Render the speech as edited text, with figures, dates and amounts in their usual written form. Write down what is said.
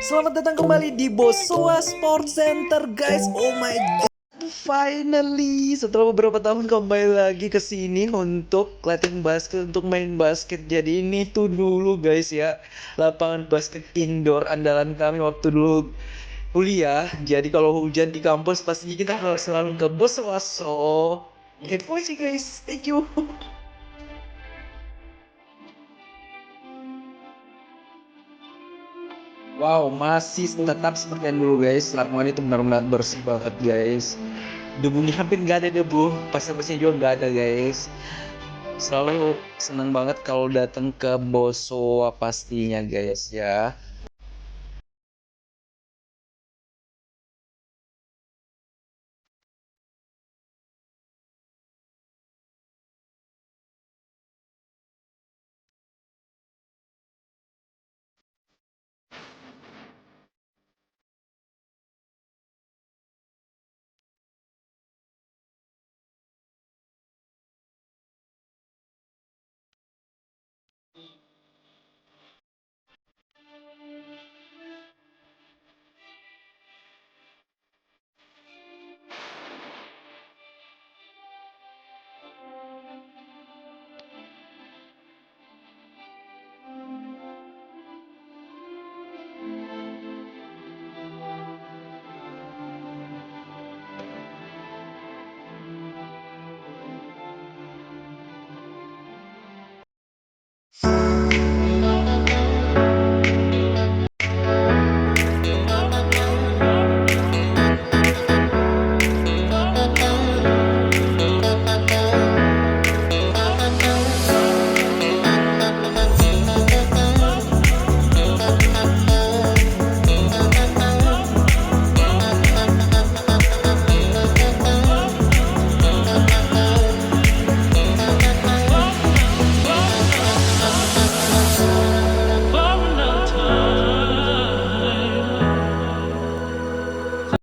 Selamat datang kembali di Boswa Sports Center, guys. Oh my god. Finally, setelah beberapa tahun kembali lagi ke sini untuk latihan basket, untuk main basket. Jadi ini tuh dulu guys ya, lapangan basket indoor andalan kami waktu dulu kuliah. Jadi kalau hujan di kampus pastinya kita harus selalu ke Boswa. So, kepo sih guys. Thank you. Wow, masih tetap seperti yang dulu guys. Lapangan itu benar-benar bersih banget guys. Debunya hampir nggak ada debu, pasir-pasirnya juga nggak ada guys. Selalu seneng banget kalau datang ke Bosowa pastinya guys ya.